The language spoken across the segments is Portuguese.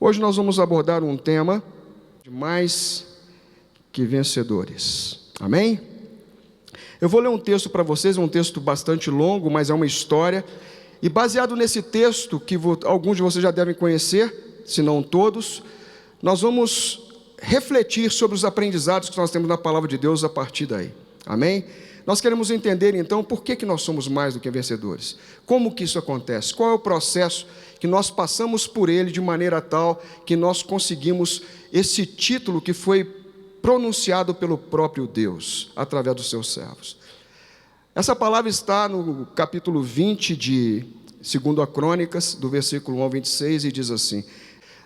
Hoje nós vamos abordar um tema de mais que vencedores. Amém? Eu vou ler um texto para vocês, um texto bastante longo, mas é uma história. E baseado nesse texto, que alguns de vocês já devem conhecer, se não todos, nós vamos refletir sobre os aprendizados que nós temos na palavra de Deus a partir daí. Amém? Nós queremos entender então por que nós somos mais do que vencedores. Como que isso acontece? Qual é o processo que nós passamos por ele de maneira tal que nós conseguimos esse título que foi pronunciado pelo próprio Deus, através dos seus servos. Essa palavra está no capítulo 20 de 2 Crônicas, do versículo 1 ao 26, e diz assim: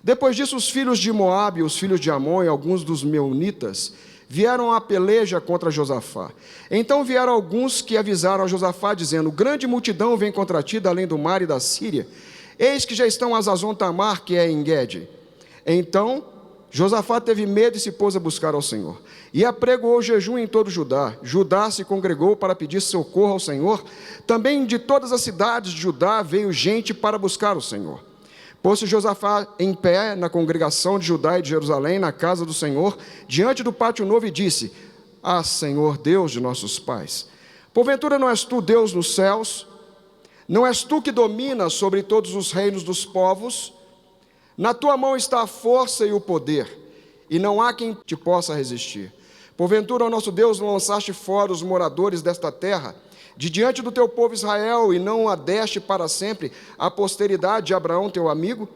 Depois disso, os filhos de Moabe, os filhos de Amon e alguns dos meunitas vieram à peleja contra Josafá. Então vieram alguns que avisaram a Josafá, dizendo: Grande multidão vem contra ti, da além do mar e da Síria. Eis que já estão as Hazon Tamar, que é em Guede. Então Josafá teve medo e se pôs a buscar ao Senhor. E apregoou jejum em todo Judá. Judá se congregou para pedir socorro ao Senhor. Também de todas as cidades de Judá veio gente para buscar o Senhor. Pôs-se Josafá em pé na congregação de Judá e de Jerusalém, na casa do Senhor, diante do pátio novo, e disse: Ah, Senhor, Deus de nossos pais, porventura não és tu Deus nos céus? Não és tu que dominas sobre todos os reinos dos povos? Na tua mão está a força e o poder, e não há quem te possa resistir. Porventura, ó nosso Deus, não lançaste fora os moradores desta terra, de diante do teu povo Israel, e não a deste para sempre à posteridade de Abraão, teu amigo?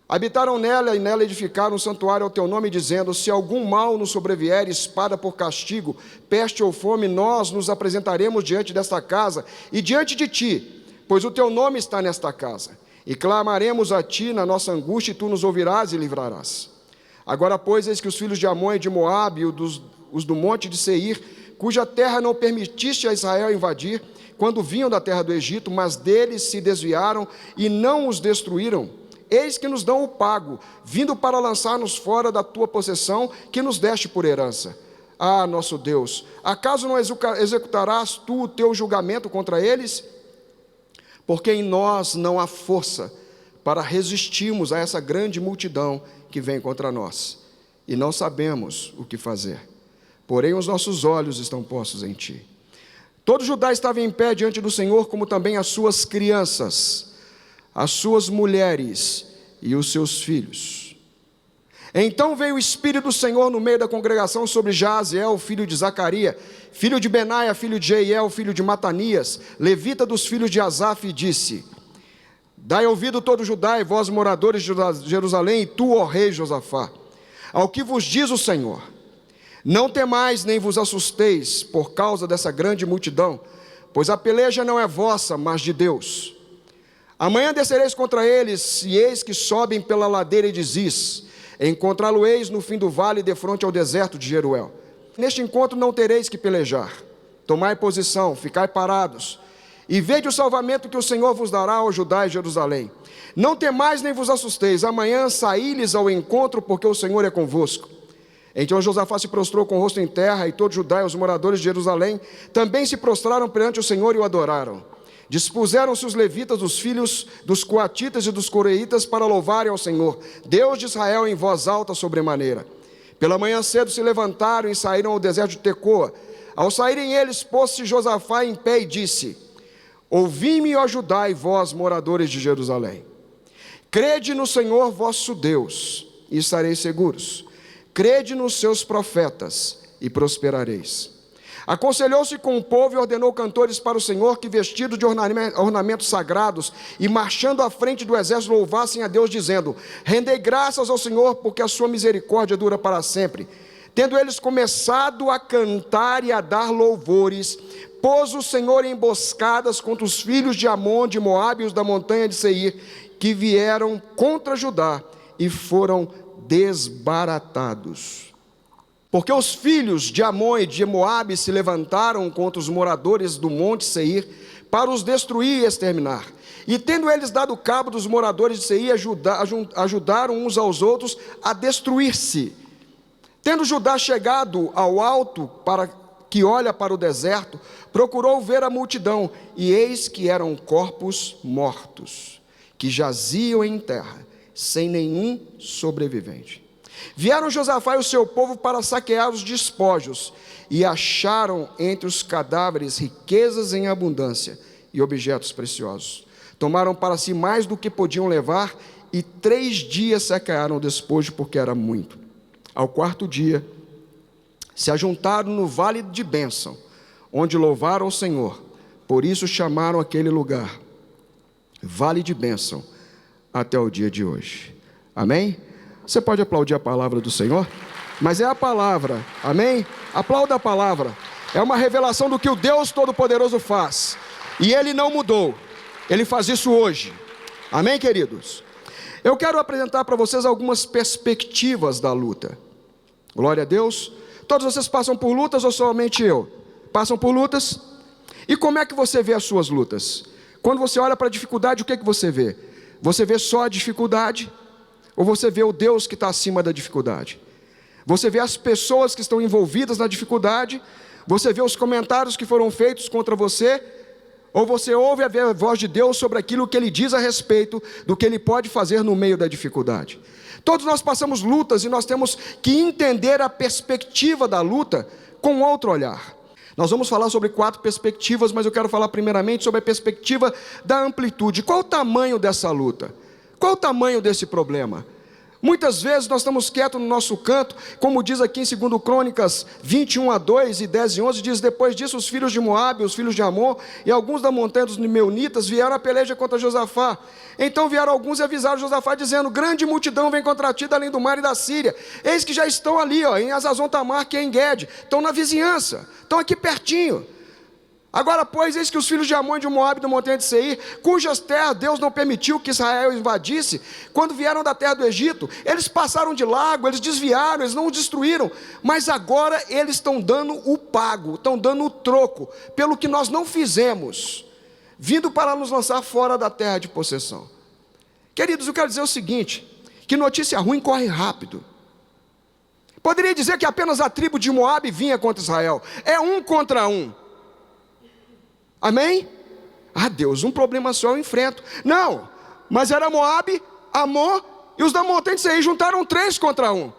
Habitaram nela e nela edificaram um santuário ao teu nome, dizendo: Se algum mal nos sobrevier, espada por castigo, peste ou fome, nós nos apresentaremos diante desta casa e diante de ti, pois o teu nome está nesta casa. E clamaremos a ti na nossa angústia, e tu nos ouvirás e livrarás. Agora, pois, eis que os filhos de Amon e de Moabe, os do monte de Seir, cuja terra não permitiste a Israel invadir, quando vinham da terra do Egito, mas deles se desviaram e não os destruíram, eis que nos dão o pago, vindo para lançar-nos fora da tua possessão, que nos deste por herança. Ah, nosso Deus, acaso não executarás tu o teu julgamento contra eles? Porque em nós não há força para resistirmos a essa grande multidão que vem contra nós, e não sabemos o que fazer. Porém, os nossos olhos estão postos em ti. Todo Judá estava em pé diante do Senhor, como também as suas crianças, as suas mulheres e os seus filhos. Então veio o Espírito do Senhor no meio da congregação sobre Jaziel, filho de Zacarias, filho de Benaia, filho de Jeiel, filho de Matanias, levita dos filhos de Asaf, e disse: Dai ouvido todo Judá e vós moradores de Jerusalém, e tu, ó rei Josafá, ao que vos diz o Senhor: Não temais nem vos assusteis por causa dessa grande multidão, pois a peleja não é vossa, mas de Deus. Amanhã descereis contra eles, e eis que sobem pela ladeira de Ziz. Encontrá-lo-eis no fim do vale, defronte ao deserto de Jeruel. Neste encontro não tereis que pelejar. Tomai posição, ficai parados, e vede o salvamento que o Senhor vos dará ao Judá e Jerusalém. Não temais nem vos assusteis, amanhã saí-lhes ao encontro, porque o Senhor é convosco. Então Josafá se prostrou com o rosto em terra, e todo Judá e os moradores de Jerusalém também se prostraram perante o Senhor e o adoraram. Dispuseram-se os levitas, os filhos dos coatitas e dos coreitas, para louvarem ao Senhor, Deus de Israel, em voz alta sobremaneira. Pela manhã cedo se levantaram e saíram ao deserto de Tecoa. Ao saírem eles, pôs-se Josafá em pé e disse: Ouvi-me, ó Judá, e vós, moradores de Jerusalém. Crede no Senhor vosso Deus, e estareis seguros. Crede nos seus profetas, e prosperareis. Aconselhou-se com o povo e ordenou cantores para o Senhor, que vestidos de ornamentos sagrados e marchando à frente do exército louvassem a Deus, dizendo: Rendei graças ao Senhor, porque a sua misericórdia dura para sempre. Tendo eles começado a cantar e a dar louvores, pôs o Senhor em emboscadas contra os filhos de Amon, de Moabe e os da montanha de Seir, que vieram contra Judá e foram desbaratados. Porque os filhos de Amon e de Moabe se levantaram contra os moradores do monte Seir para os destruir e exterminar. E tendo eles dado cabo dos moradores de Seir, ajudaram uns aos outros a destruir-se. Tendo Judá chegado ao alto para que olha para o deserto, procurou ver a multidão, e eis que eram corpos mortos, que jaziam em terra, sem nenhum sobrevivente. Vieram Josafá e o seu povo para saquear os despojos, e acharam entre os cadáveres riquezas em abundância e objetos preciosos. Tomaram para si mais do que podiam levar, e 3 dias saquearam o despojo, porque era muito. Ao 4º dia, se ajuntaram no vale de bênção, onde louvaram o Senhor. Por isso chamaram aquele lugar Vale de Bênção, até o dia de hoje. Amém? Você pode aplaudir a palavra do Senhor? Mas é a palavra, amém? Aplauda a palavra. É uma revelação do que o Deus Todo-Poderoso faz. E Ele não mudou. Ele faz isso hoje. Amém, queridos? Eu quero apresentar para vocês algumas perspectivas da luta. Glória a Deus. Todos vocês passam por lutas ou somente eu? Passam por lutas? E como é que você vê as suas lutas? Quando você olha para a dificuldade, o que você vê? Você vê só a dificuldade? Ou você vê o Deus que está acima da dificuldade? Você vê as pessoas que estão envolvidas na dificuldade? Você vê os comentários que foram feitos contra você? Ou você ouve a voz de Deus sobre aquilo que Ele diz a respeito do que Ele pode fazer no meio da dificuldade? Todos nós passamos lutas e nós temos que entender a perspectiva da luta com outro olhar. Nós vamos falar sobre 4 perspectivas, mas eu quero falar primeiramente sobre a perspectiva da amplitude. Qual o tamanho dessa luta? Qual o tamanho desse problema? Muitas vezes nós estamos quietos no nosso canto, como diz aqui em 2 Crônicas 21:2 e 10:11, diz: depois disso os filhos de Moabe, os filhos de Amon e alguns da montanha dos Meunitas vieram à peleja contra Josafá. Então vieram alguns e avisaram Josafá, dizendo: grande multidão vem contra ti da além do mar e da Síria. Eis que já estão ali, em Azazon Tamar, que é em Guede, estão na vizinhança, estão aqui pertinho. Agora, pois, eis que os filhos de Amon e de Moabe da montanha de Seir, cujas terras Deus não permitiu que Israel invadisse, quando vieram da terra do Egito, eles passaram de largo, eles desviaram, eles não os destruíram, mas agora eles estão dando o pago, estão dando o troco, pelo que nós não fizemos, vindo para nos lançar fora da terra de possessão. Queridos, eu quero dizer o seguinte, que notícia ruim corre rápido. Poderia dizer que apenas a tribo de Moabe vinha contra Israel, é 1 contra 1. Amém? Ah, Deus, um problema só eu enfrento. Não, mas era Moabe, Amon e os da montanha de Seir, juntaram 3 contra 1.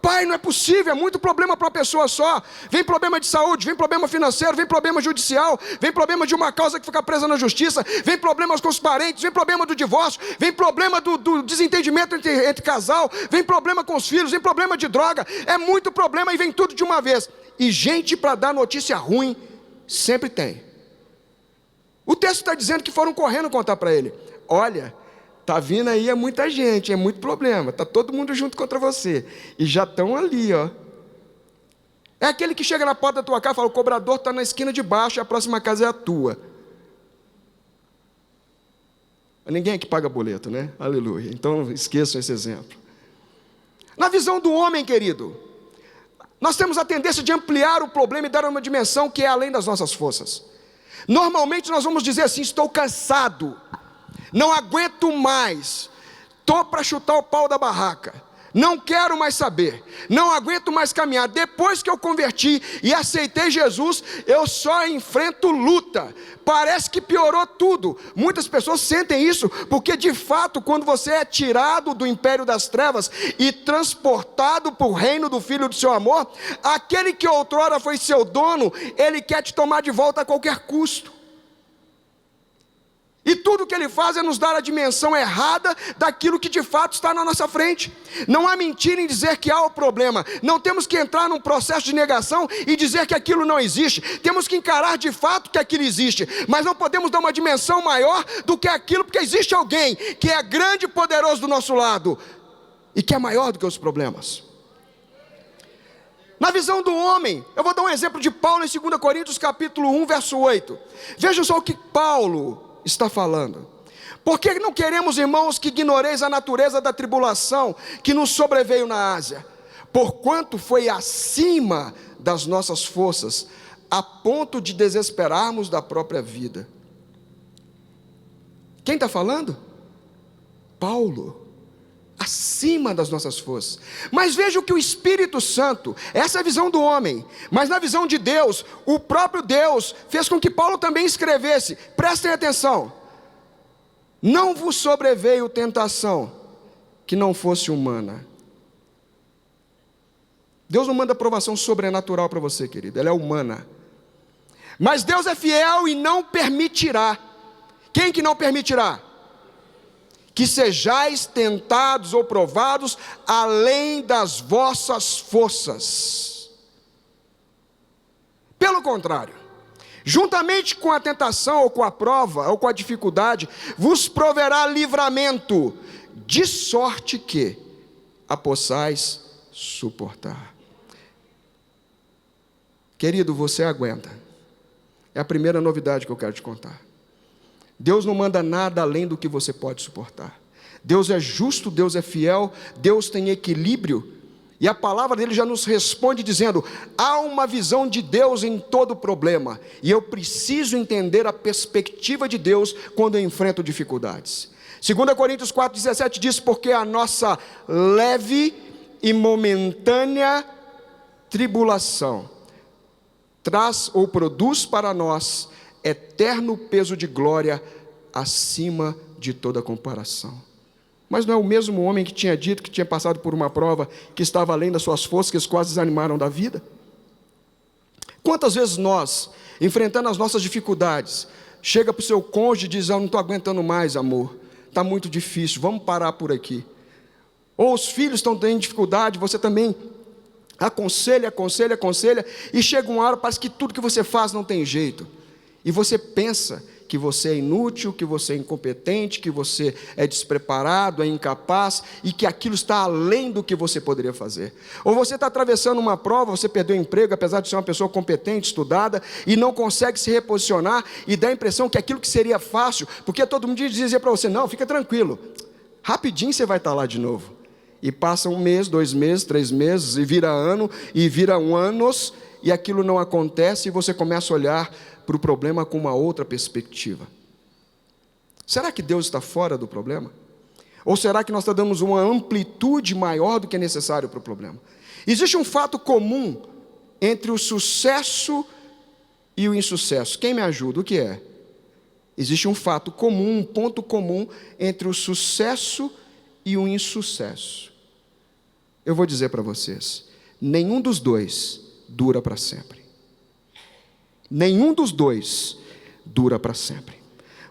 Pai, não é possível, é muito problema para uma pessoa só. Vem problema de saúde, vem problema financeiro, vem problema judicial, vem problema de uma causa que fica presa na justiça, vem problemas com os parentes, vem problema do divórcio, vem problema do desentendimento entre casal, vem problema com os filhos, vem problema de droga, é muito problema e vem tudo de uma vez. E gente para dar notícia ruim, sempre tem. O texto está dizendo que foram correndo contar para ele: olha, está vindo aí muita gente, é muito problema, está todo mundo junto contra você, e já estão ali, ó. É aquele que chega na porta da tua casa e fala: o cobrador está na esquina de baixo e a próxima casa é a tua. Ninguém aqui paga boleto, né? Aleluia, então esqueçam esse exemplo. Na visão do homem, querido, nós temos a tendência de ampliar o problema e dar uma dimensão que é além das nossas forças. Normalmente nós vamos dizer assim: estou cansado, não aguento mais, estou para chutar o pau da barraca, não quero mais saber, não aguento mais caminhar. Depois que eu converti e aceitei Jesus, eu só enfrento luta, parece que piorou tudo. Muitas pessoas sentem isso, porque de fato quando você é tirado do império das trevas e transportado para o reino do Filho do seu amor, aquele que outrora foi seu dono, ele quer te tomar de volta a qualquer custo. E tudo que ele faz é nos dar a dimensão errada daquilo que de fato está na nossa frente. Não há mentira em dizer que há o problema. Não temos que entrar num processo de negação e dizer que aquilo não existe. Temos que encarar de fato que aquilo existe. Mas não podemos dar uma dimensão maior do que aquilo, porque existe alguém que é grande e poderoso do nosso lado e que é maior do que os problemas. Na visão do homem, eu vou dar um exemplo de Paulo em 2 Coríntios capítulo 1, verso 8. Vejam só o que Paulo está falando. Por que não queremos, irmãos, que ignoreis a natureza da tribulação que nos sobreveio na Ásia? Porquanto foi acima das nossas forças, a ponto de desesperarmos da própria vida. Quem está falando? Paulo. Acima das nossas forças. Mas veja o que o Espírito Santo, essa é a visão do homem, mas na visão de Deus, o próprio Deus fez com que Paulo também escrevesse. Prestem atenção: não vos sobreveio tentação que não fosse humana. Deus não manda provação sobrenatural para você, querido, ela é humana. Mas Deus é fiel e não permitirá. Quem que não permitirá? Que sejais tentados ou provados além das vossas forças. Pelo contrário, juntamente com a tentação ou com a prova ou com a dificuldade, vos proverá livramento, de sorte que a possais suportar. Querido, você aguenta. É a primeira novidade que eu quero te contar. Deus não manda nada além do que você pode suportar. Deus é justo, Deus é fiel, Deus tem equilíbrio. E a palavra dele já nos responde dizendo: há uma visão de Deus em todo problema. E eu preciso entender a perspectiva de Deus quando eu enfrento dificuldades. 2 Coríntios 4,17 diz: porque a nossa leve e momentânea tribulação traz ou produz para nós eterno peso de glória acima de toda comparação. Mas não é o mesmo homem que tinha dito que tinha passado por uma prova que estava além das suas forças, que os quase desanimaram da vida? Quantas vezes nós, enfrentando as nossas dificuldades, chega para o seu cônjuge e diz: eu não estou aguentando mais, amor, está muito difícil, vamos parar por aqui. Ou os filhos estão tendo dificuldade, você também aconselha, e chega uma hora, parece que tudo que você faz não tem jeito, e você pensa que você é inútil, que você é incompetente, que você é despreparado, é incapaz, e que aquilo está além do que você poderia fazer. Ou você está atravessando uma prova, você perdeu o emprego, apesar de ser uma pessoa competente, estudada, e não consegue se reposicionar, e dá a impressão que aquilo que seria fácil, porque todo mundo dizia para você: não, fica tranquilo, rapidinho você vai estar lá de novo. E passa 1 mês, 2 meses, 3 meses, e vira ano, e vira anos, e aquilo não acontece, e você começa a olhar para o problema com uma outra perspectiva. Será que Deus está fora do problema? Ou será que nós damos uma amplitude maior do que é necessário para o problema? Existe um fato comum entre o sucesso e o insucesso. Quem me ajuda? O que é? Existe um fato comum, um ponto comum entre o sucesso e o insucesso. Eu vou dizer para vocês: nenhum dos dois dura para sempre. Nenhum dos dois dura para sempre.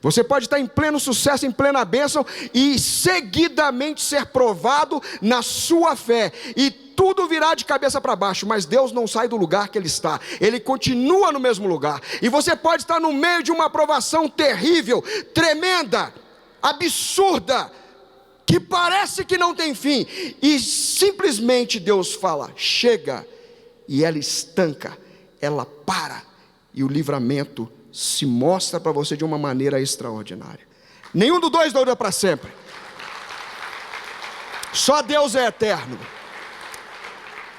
Você pode estar em pleno sucesso, em plena bênção, e seguidamente ser provado na sua fé, e tudo virá de cabeça para baixo, mas Deus não sai do lugar que Ele está, Ele continua no mesmo lugar. E você pode estar no meio de uma provação terrível, tremenda, absurda, que parece que não tem fim, e simplesmente Deus fala: chega, e ela estanca, ela para, e o livramento se mostra para você de uma maneira extraordinária. Nenhum dos dois dura para sempre. Só Deus é eterno.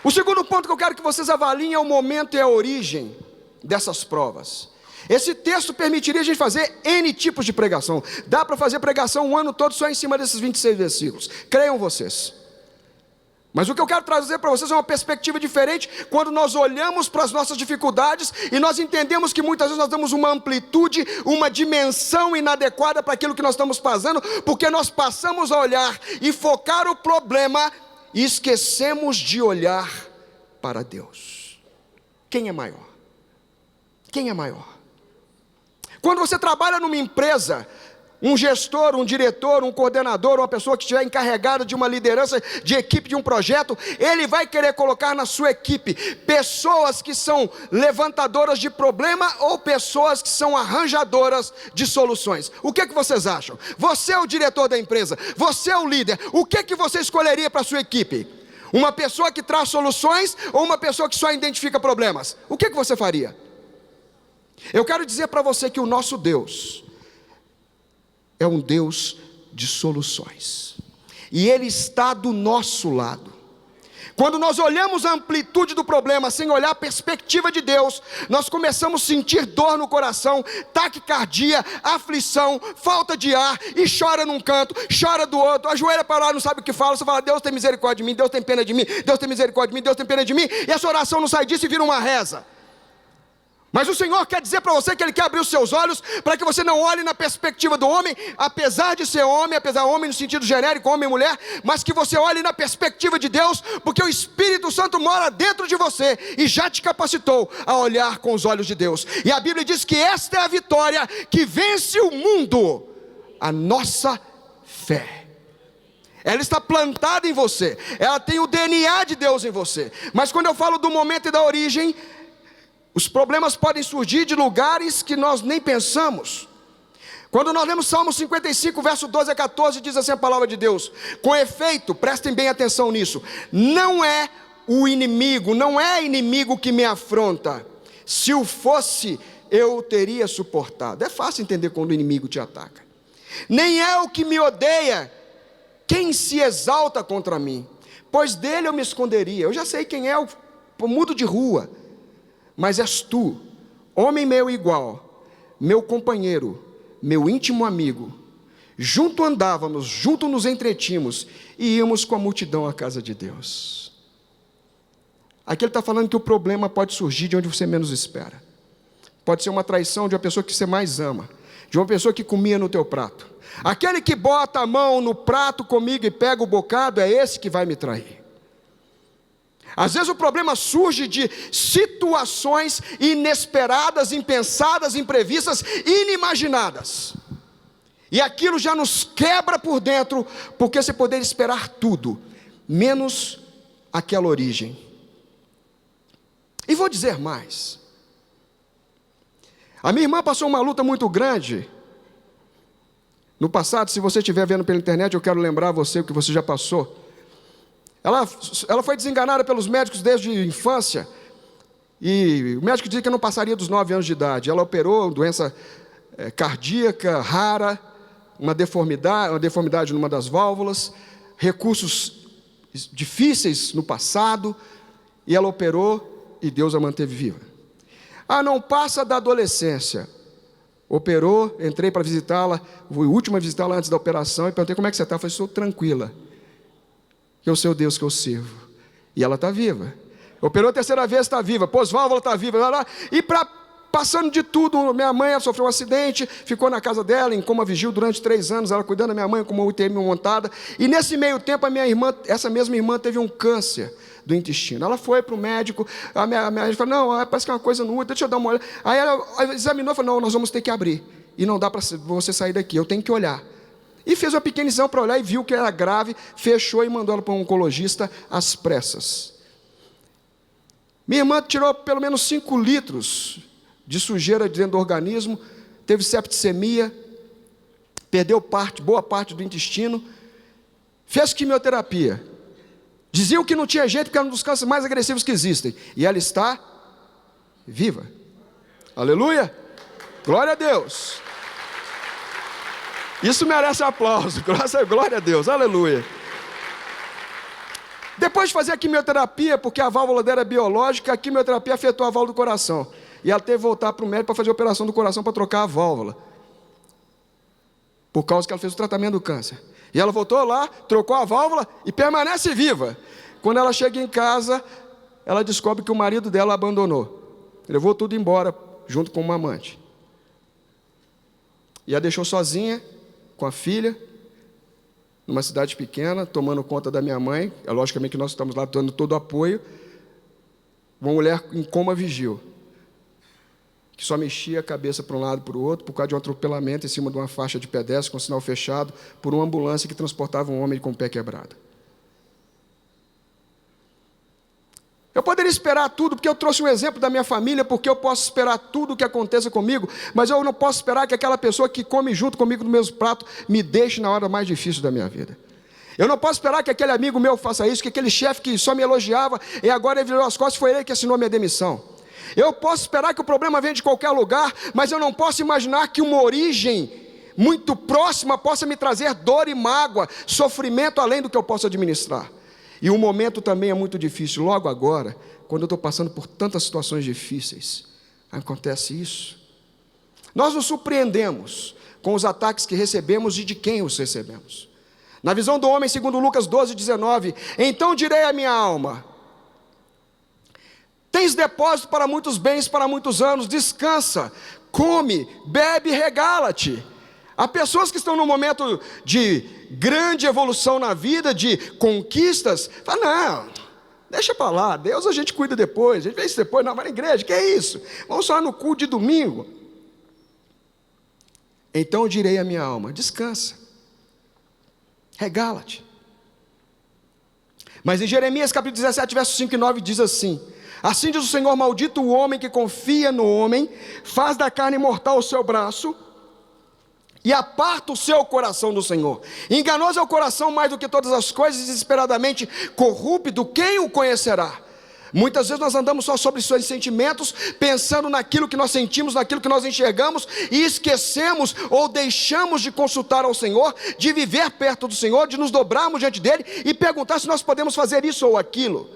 O segundo ponto que eu quero que vocês avaliem é o momento e a origem dessas provas. Esse texto permitiria a gente fazer N tipos de pregação. Dá para fazer pregação um ano todo só em cima desses 26 versículos. Creiam vocês. Mas o que eu quero trazer para vocês é uma perspectiva diferente quando nós olhamos para as nossas dificuldades e nós entendemos que muitas vezes nós damos uma amplitude, uma dimensão inadequada para aquilo que nós estamos passando, porque nós passamos a olhar e focar o problema e esquecemos de olhar para Deus. Quem é maior? Quem é maior? Quando você trabalha numa empresa, um gestor, um diretor, um coordenador, uma pessoa que estiver encarregada de uma liderança de equipe de um projeto, ele vai querer colocar na sua equipe pessoas que são levantadoras de problema ou pessoas que são arranjadoras de soluções. O que vocês acham? Você é o diretor da empresa, você é o líder, o que você escolheria para a sua equipe? Uma pessoa que traz soluções ou uma pessoa que só identifica problemas? O que você faria? Eu quero dizer para você que o nosso Deus é um Deus de soluções, e Ele está do nosso lado. Quando nós olhamos a amplitude do problema sem olhar a perspectiva de Deus, nós começamos a sentir dor no coração, taquicardia, aflição, falta de ar, e chora num canto, chora do outro, ajoelha para lá, não sabe o que fala. Você fala: Deus tem misericórdia de mim, Deus tem pena de mim, Deus tem misericórdia de mim, Deus tem pena de mim, e essa oração não sai disso e vira uma reza. Mas o Senhor quer dizer para você que Ele quer abrir os seus olhos, para que você não olhe na perspectiva do homem, apesar de ser homem, apesar de homem no sentido genérico, homem e mulher, mas que você olhe na perspectiva de Deus, porque o Espírito Santo mora dentro de você, e já te capacitou a olhar com os olhos de Deus. E a Bíblia diz que esta é a vitória que vence o mundo, a nossa fé. Ela está plantada em você, ela tem o DNA de Deus em você. Mas quando eu falo do momento e da origem, os problemas podem surgir de lugares que nós nem pensamos. Quando nós lemos Salmo 55, verso 12 a 14, diz assim a palavra de Deus: com efeito, prestem bem atenção nisso, não é o inimigo, não é inimigo que me afronta. Se o fosse, eu o teria suportado. É fácil entender quando o inimigo te ataca. Nem é o que me odeia quem se exalta contra mim, pois dele eu me esconderia. Eu já sei quem é, eu mudo de rua. Mas és tu, homem meu igual, meu companheiro, meu íntimo amigo. Junto andávamos, junto nos entretínhamos, e íamos com a multidão à casa de Deus. Aqui ele está falando que o problema pode surgir de onde você menos espera. Pode ser uma traição de uma pessoa que você mais ama, de uma pessoa que comia no teu prato. Aquele que bota a mão no prato comigo e pega o bocado, é esse que vai me trair. Às vezes o problema surge de situações inesperadas, impensadas, imprevistas, inimaginadas. E aquilo já nos quebra por dentro, porque você poderia esperar tudo, menos aquela origem. E vou dizer mais. A minha irmã passou uma luta muito grande no passado. Se você estiver vendo pela internet, eu quero lembrar você o que você já passou. Ela foi desenganada pelos médicos desde a infância, e o médico dizia que não passaria dos 9 anos de idade. Ela operou doença cardíaca rara, uma deformidade numa das válvulas, recursos difíceis no passado, e ela operou e Deus a manteve viva. Não passa da adolescência. Operou, entrei para visitá-la, fui a última a visitá-la antes da operação, e perguntei como é que você está. Ela falou: estou tranquila, que é o seu Deus que eu sirvo. E ela está viva. Operou a terceira vez, está viva. Pôs válvula, está viva. E passando de tudo, minha mãe sofreu um acidente, ficou na casa dela, em coma vigil durante 3 anos, ela cuidando da minha mãe com uma UTI montada. E nesse meio tempo, a minha irmã, essa mesma irmã, teve um câncer do intestino. Ela foi para o médico, a minha médica falou: não, parece que é uma coisa no útero, deixa eu dar uma olhada. Aí ela examinou e falou: não, nós vamos ter que abrir. E não dá para você sair daqui, eu tenho que olhar. E fez uma pequena exame para olhar e viu que era grave, fechou e mandou ela para um oncologista às pressas. Minha irmã tirou pelo menos 5 litros de sujeira dentro do organismo, teve septicemia, perdeu boa parte do intestino, fez quimioterapia. Diziam que não tinha jeito porque era um dos cânceres mais agressivos que existem. E ela está viva. Aleluia! Glória a Deus! Isso merece aplauso. Glória a Deus. Aleluia! Depois de fazer a quimioterapia, porque a válvula dela é biológica, a quimioterapia afetou a válvula do coração. E ela teve que voltar para o médico para fazer a operação do coração para trocar a válvula. Por causa que ela fez o tratamento do câncer. E ela voltou lá, trocou a válvula e permanece viva. Quando ela chega em casa, ela descobre que o marido dela a abandonou. Levou tudo embora, junto com uma amante. E a deixou sozinha, com a filha, numa cidade pequena, tomando conta da minha mãe. Logicamente que nós estamos lá dando todo o apoio. Uma mulher em coma vigil, que só mexia a cabeça para um lado e para o outro, por causa de um atropelamento em cima de uma faixa de pedestre, com sinal fechado, por uma ambulância que transportava um homem com o pé quebrado. Eu poderia esperar tudo, porque eu trouxe um exemplo da minha família, porque eu posso esperar tudo o que aconteça comigo, mas eu não posso esperar que aquela pessoa que come junto comigo no mesmo prato me deixe na hora mais difícil da minha vida. Eu não posso esperar que aquele amigo meu faça isso, que aquele chefe que só me elogiava e agora ele virou as costas, foi ele que assinou a minha demissão. Eu posso esperar que o problema venha de qualquer lugar, mas eu não posso imaginar que uma origem muito próxima possa me trazer dor e mágoa, sofrimento além do que eu posso administrar. E o momento também é muito difícil. Logo agora, quando eu estou passando por tantas situações difíceis, acontece isso. Nós nos surpreendemos com os ataques que recebemos e de quem os recebemos. Na visão do homem, segundo Lucas 12:19, então direi à minha alma: Tens depósito para muitos bens, para muitos anos, descansa, come, bebe, regala-te. Há pessoas que estão num momento de grande evolução na vida, de conquistas, falam, não, deixa para lá, Deus a gente cuida depois, a gente vê isso depois, não, vai na igreja, que é isso? Vamos só no culto de domingo. Então eu direi à minha alma, descansa, regala-te. Mas em Jeremias capítulo 17, versos 5 e 9 diz assim: assim diz o Senhor, maldito o homem que confia no homem, faz da carne mortal o seu braço, e aparta o seu coração do Senhor. Enganoso é o coração mais do que todas as coisas, desesperadamente corrupto, quem o conhecerá? Muitas vezes nós andamos só sobre seus sentimentos, pensando naquilo que nós sentimos, naquilo que nós enxergamos, e esquecemos ou deixamos de consultar ao Senhor, de viver perto do Senhor, de nos dobrarmos diante dEle e perguntar se nós podemos fazer isso ou aquilo.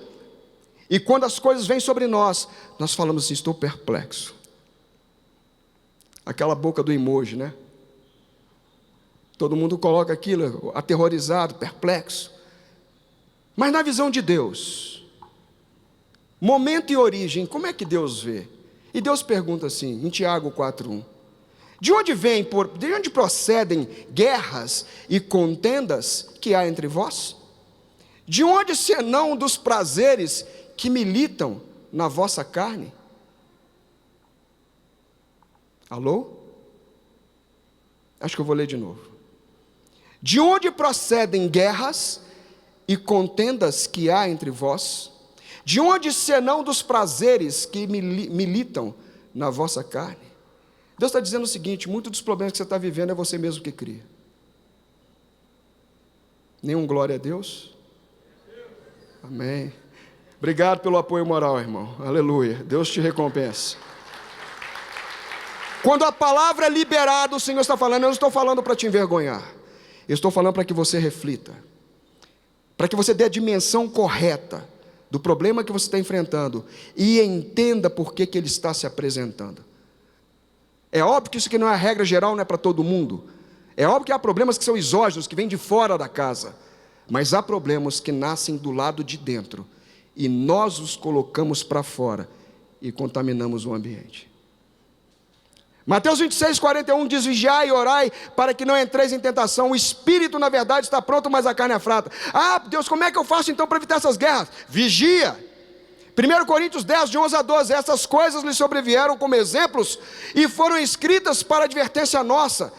E quando as coisas vêm sobre nós, nós falamos assim, estou perplexo. Aquela boca do emoji, né? Todo mundo coloca aquilo, aterrorizado, perplexo. Mas na visão de Deus, momento e origem, como é que Deus vê? E Deus pergunta assim, em Tiago 4:1, de onde procedem guerras e contendas que há entre vós? De onde senão dos prazeres que militam na vossa carne? Alô? Acho que eu vou ler de novo. De onde procedem guerras e contendas que há entre vós? De onde senão dos prazeres que militam na vossa carne? Deus está dizendo o seguinte, muitos dos problemas que você está vivendo é você mesmo que cria. Nenhum glória a Deus? Amém. Obrigado pelo apoio moral, irmão. Aleluia. Deus te recompensa. Quando a palavra é liberada, o Senhor está falando, eu não estou falando para te envergonhar. Eu estou falando para que você reflita. Para que você dê a dimensão correta do problema que você está enfrentando e entenda por que ele está se apresentando. É óbvio que isso aqui não é a regra geral, não é para todo mundo. É óbvio que há problemas que são exógenos, que vêm de fora da casa. Mas há problemas que nascem do lado de dentro. E nós os colocamos para fora e contaminamos o ambiente. Mateus 26:41 diz, vigiai e orai para que não entreis em tentação. O espírito na verdade está pronto, mas a carne é fraca. Ah, Deus, como é que eu faço então para evitar essas guerras? Vigia. 1 Coríntios 10, de 11 a 12, essas coisas lhe sobrevieram como exemplos e foram escritas para advertência nossa,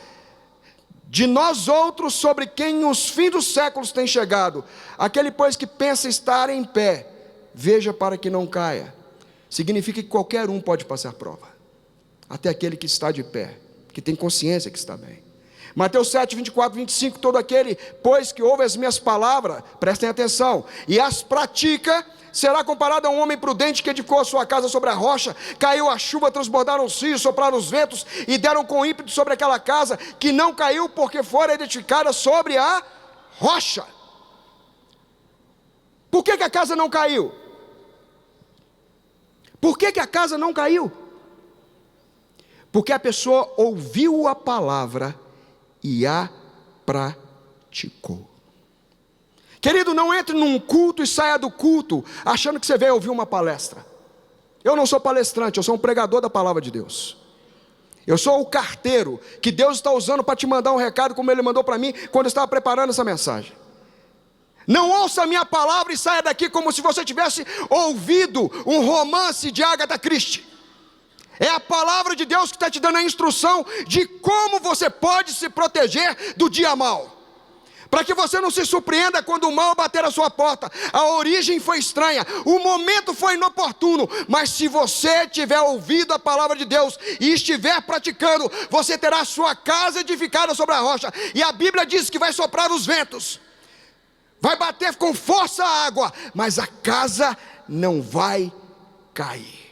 de nós outros, sobre quem os fins dos séculos têm chegado. Aquele, pois, que pensa estar em pé, veja para que não caia. Significa que qualquer um pode passar prova, até aquele que está de pé, que tem consciência que está bem. Mateus 7, 24, 25, todo aquele, pois, que ouve as minhas palavras, prestem atenção, e as pratica, será comparado a um homem prudente que edificou a sua casa sobre a rocha, caiu a chuva, transbordaram os rios, sopraram os ventos, e deram com ímpeto sobre aquela casa, que não caiu, porque fora edificada sobre a rocha. Por que a casa não caiu? Por que a casa não caiu? Porque a pessoa ouviu a palavra e a praticou. Querido, não entre num culto e saia do culto achando que você veio ouvir uma palestra. Eu não sou palestrante, eu sou um pregador da palavra de Deus. Eu sou o carteiro que Deus está usando para te mandar um recado, como Ele mandou para mim quando eu estava preparando essa mensagem. Não ouça a minha palavra e saia daqui como se você tivesse ouvido um romance de Agatha Christie. É a palavra de Deus que está te dando a instrução de como você pode se proteger do dia mau. Para que você não se surpreenda quando o mal bater a sua porta. A origem foi estranha, o momento foi inoportuno, mas se você tiver ouvido a palavra de Deus e estiver praticando, você terá a sua casa edificada sobre a rocha. E a Bíblia diz que vai soprar os ventos, vai bater com força a água, mas a casa não vai cair.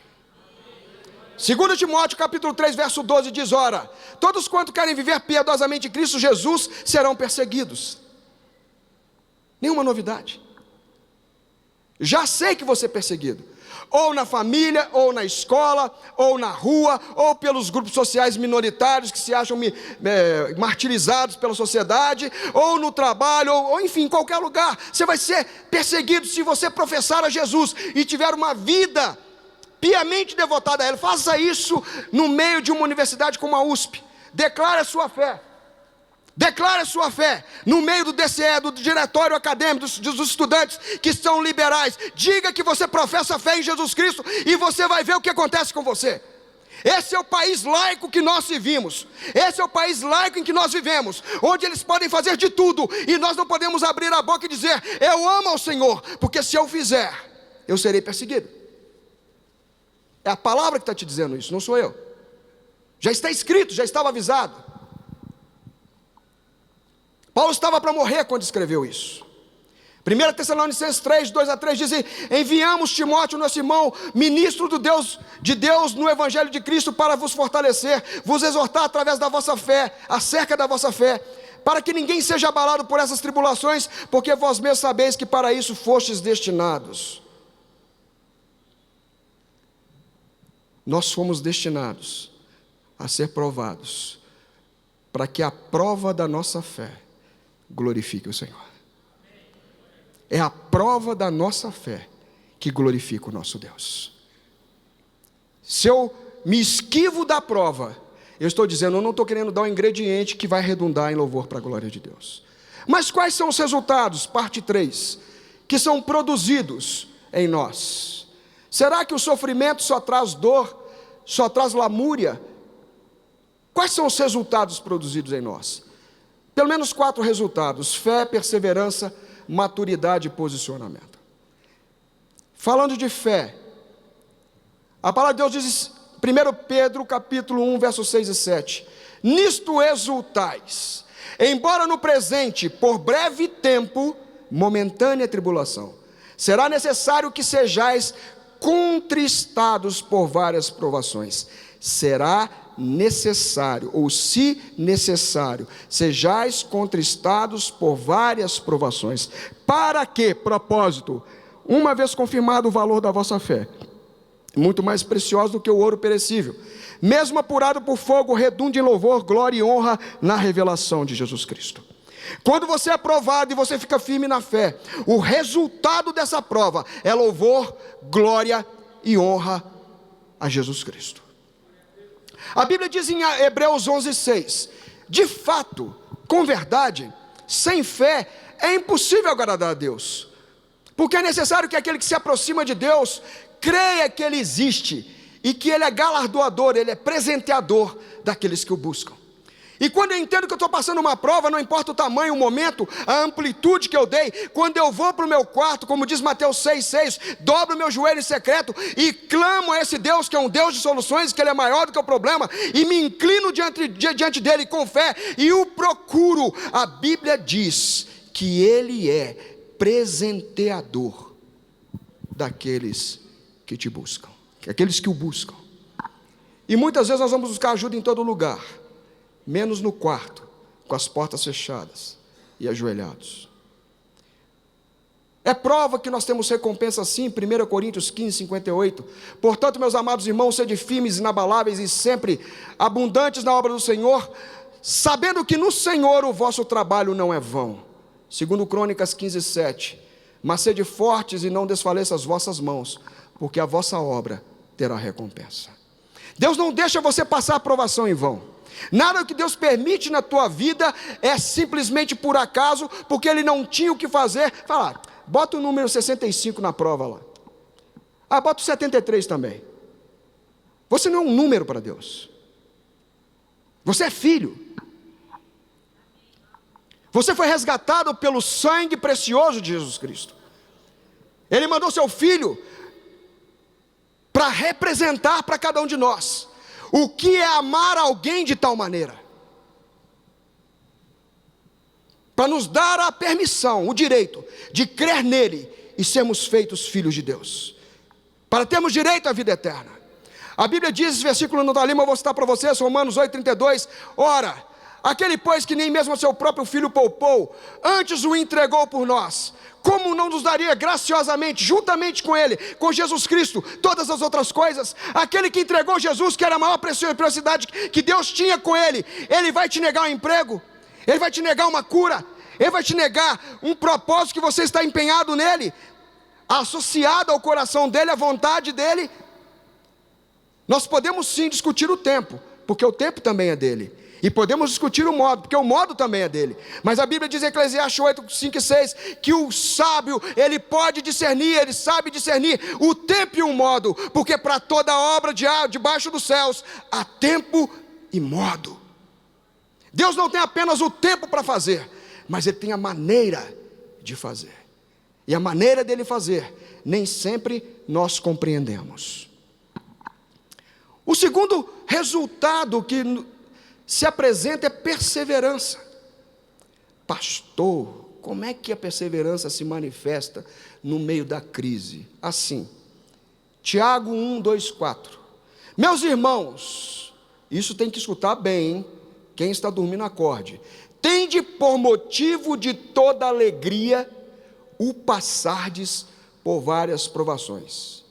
2 Timóteo capítulo 3, verso 12 diz, ora, todos quanto querem viver piedosamente em Cristo Jesus serão perseguidos. Nenhuma novidade. Já sei que você é perseguido, ou na família, ou na escola, ou na rua, ou pelos grupos sociais minoritários que se acham martirizados pela sociedade, ou no trabalho, ou enfim, em qualquer lugar. Você vai ser perseguido se você professar a Jesus e tiver uma vida piamente devotado a ela. Faça isso no meio de uma universidade como a USP. Declare a sua fé. Declare a sua fé no meio do DCE, do diretório acadêmico, dos estudantes que são liberais. Diga que você professa fé em Jesus Cristo e você vai ver o que acontece com você. Esse é o país laico que nós vivemos. Esse é o país laico em que nós vivemos, onde eles podem fazer de tudo e nós não podemos abrir a boca e dizer: eu amo ao Senhor, porque se eu fizer, eu serei perseguido. É a palavra que está te dizendo isso, não sou eu. Já está escrito, já estava avisado. Paulo estava para morrer quando escreveu isso. 1 Tessalonicenses 3, 2-3 diz: enviamos Timóteo, nosso irmão, ministro de Deus no Evangelho de Cristo, para vos fortalecer, vos exortar através da vossa fé, acerca da vossa fé, para que ninguém seja abalado por essas tribulações, porque vós mesmos sabeis que para isso fostes destinados. Nós fomos destinados a ser provados, para que a prova da nossa fé glorifique o Senhor. É a prova da nossa fé que glorifica o nosso Deus. Se eu me esquivo da prova, eu estou dizendo, eu não estou querendo dar um ingrediente que vai redundar em louvor para a glória de Deus. Mas quais são os resultados, parte 3, que são produzidos em nós? Será que o sofrimento só traz dor, só traz lamúria? Quais são os resultados produzidos em nós? Pelo menos 4 resultados: fé, perseverança, maturidade e posicionamento. Falando de fé, a palavra de Deus diz, 1 Pedro capítulo 1, versos 6 e 7: nisto exultais, embora no presente, por breve tempo, momentânea tribulação, será necessário que sejais contristados por várias provações. Será necessário, ou se necessário, sejais contristados por várias provações. Para que propósito? Uma vez confirmado o valor da vossa fé, muito mais preciosa do que o ouro perecível, mesmo apurado por fogo, redunde em louvor, glória e honra na revelação de Jesus Cristo. Quando você é provado e você fica firme na fé, o resultado dessa prova é louvor, glória e honra a Jesus Cristo. A Bíblia diz em Hebreus 11:6: de fato, com verdade, sem fé é impossível agradar a Deus, porque é necessário que aquele que se aproxima de Deus creia que Ele existe e que Ele é galardoador, Ele é presenteador daqueles que o buscam. E quando eu entendo que eu estou passando uma prova, não importa o tamanho, o momento, a amplitude que eu dei, quando eu vou para o meu quarto, como diz Mateus 6,6, dobro o meu joelho em secreto e clamo a esse Deus, que é um Deus de soluções, que Ele é maior do que o problema, e me inclino diante dEle com fé e o procuro. A Bíblia diz que Ele é presenteador daqueles que te buscam, aqueles que o buscam. E muitas vezes nós vamos buscar ajuda em todo lugar, menos no quarto, com as portas fechadas e ajoelhados. É prova que nós temos recompensa sim, 1 Coríntios 15:58. Portanto, meus amados irmãos, sede firmes, inabaláveis e sempre abundantes na obra do Senhor, sabendo que no Senhor o vosso trabalho não é vão. 2 Crônicas 15:7. Mas sede fortes e não desfaleça as vossas mãos, porque a vossa obra terá recompensa. Deus não deixa você passar a provação em vão. Nada que Deus permite na tua vida é simplesmente por acaso, porque Ele não tinha o que fazer. Fala, bota o número 65 na prova lá. Bota o 73 também. Você não é um número para Deus. Você é filho. Você foi resgatado pelo sangue precioso de Jesus Cristo. Ele mandou seu filho para representar para cada um de nós o que é amar alguém de tal maneira, para nos dar a permissão, o direito de crer nele e sermos feitos filhos de Deus, para termos direito à vida eterna. A Bíblia diz, esse versículo não está ali, mas eu vou citar para vocês, Romanos 8:32, ora, aquele pois que nem mesmo a seu próprio filho poupou, antes o entregou por nós, como não nos daria graciosamente, juntamente com Ele, com Jesus Cristo, todas as outras coisas? Aquele que entregou Jesus, que era a maior preciosidade que Deus tinha com Ele, Ele vai te negar um emprego? Ele vai te negar uma cura? Ele vai te negar um propósito que você está empenhado nele, associado ao coração dEle, à vontade dEle? Nós podemos sim discutir o tempo, porque o tempo também é dele. E podemos discutir o modo, porque o modo também é dele. Mas a Bíblia diz em Eclesiastes 8, 5 e 6, que o sábio, ele pode discernir, ele sabe discernir o tempo e o modo, porque para toda obra debaixo dos céus, há tempo e modo. Deus não tem apenas o tempo para fazer, mas Ele tem a maneira de fazer. E a maneira dele fazer, nem sempre nós compreendemos. O segundo resultado que se apresenta é perseverança. Pastor, como é que a perseverança se manifesta no meio da crise? Assim, Tiago 1, 2, 4. Meus irmãos, isso tem que escutar bem, hein? Quem está dormindo acorde. Tende por motivo de toda alegria o passardes por várias provações.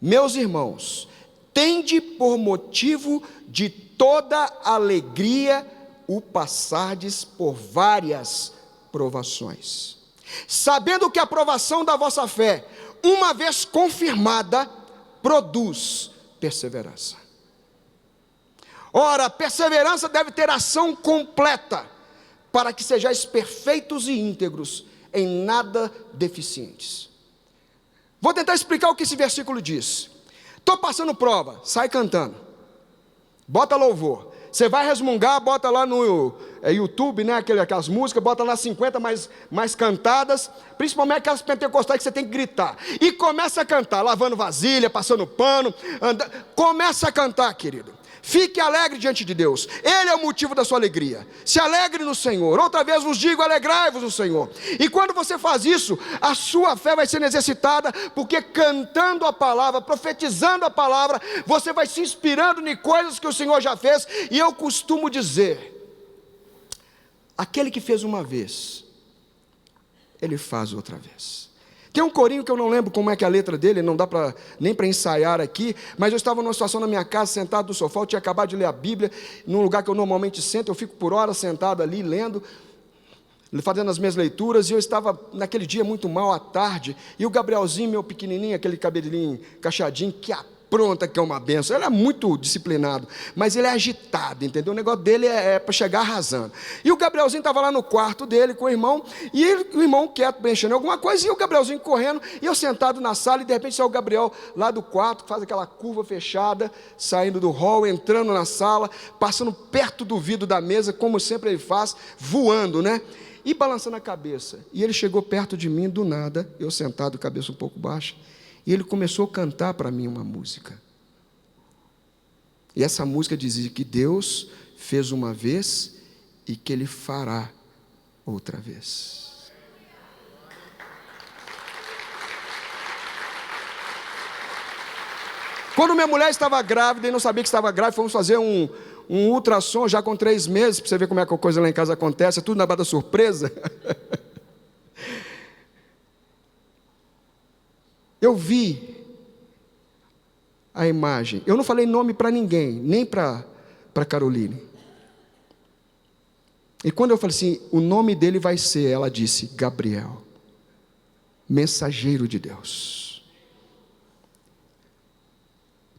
Meus irmãos, tende por motivo de toda alegria o passardes por várias provações, sabendo que a provação da vossa fé, uma vez confirmada, produz perseverança. Ora, a perseverança deve ter ação completa, para que sejais perfeitos e íntegros, em nada deficientes. Vou tentar explicar o que esse versículo diz. Estou passando prova, sai cantando, bota louvor. Você vai resmungar, bota lá no YouTube, né, aquelas músicas, bota lá 50 mais cantadas, principalmente aquelas pentecostais que você tem que gritar, e começa a cantar, lavando vasilha, passando pano, começa a cantar, querido. Fique alegre diante de Deus, Ele é o motivo da sua alegria. Se alegre no Senhor. Outra vez vos digo, alegrai-vos no Senhor. E quando você faz isso, a sua fé vai ser exercitada, porque cantando a palavra, profetizando a palavra, você vai se inspirando em coisas que o Senhor já fez. E eu costumo dizer, aquele que fez uma vez, Ele faz outra vez. Tem um corinho que eu não lembro como é que é a letra dele, não dá nem para ensaiar aqui, mas eu estava numa situação na minha casa, sentado no sofá, eu tinha acabado de ler a Bíblia, num lugar que eu normalmente sento, eu fico por horas sentado ali, lendo, fazendo as minhas leituras, e eu estava naquele dia muito mal, à tarde, e o Gabrielzinho, meu pequenininho, aquele cabelinho cachadinho, que apronta, que é uma benção, ele é muito disciplinado, mas ele é agitado, entendeu? O negócio dele é para chegar arrasando. E o Gabrielzinho estava lá no quarto dele com o irmão, e o irmão quieto, mexendo em alguma coisa, e o Gabrielzinho correndo, e eu sentado na sala, e de repente sai o Gabriel lá do quarto, faz aquela curva fechada, saindo do hall, entrando na sala, passando perto do vidro da mesa, como sempre ele faz, voando, né? E balançando a cabeça. E ele chegou perto de mim, do nada, eu sentado, cabeça um pouco baixa, e ele começou a cantar para mim uma música. E essa música dizia que Deus fez uma vez e que Ele fará outra vez. Quando minha mulher estava grávida e não sabia que estava grávida, fomos fazer um ultrassom já com 3 meses, para você ver como é que a coisa lá em casa acontece, é tudo na base da surpresa. Eu vi a imagem, eu não falei nome para ninguém, nem para Caroline. E quando eu falei assim, o nome dele vai ser, ela disse, Gabriel, mensageiro de Deus.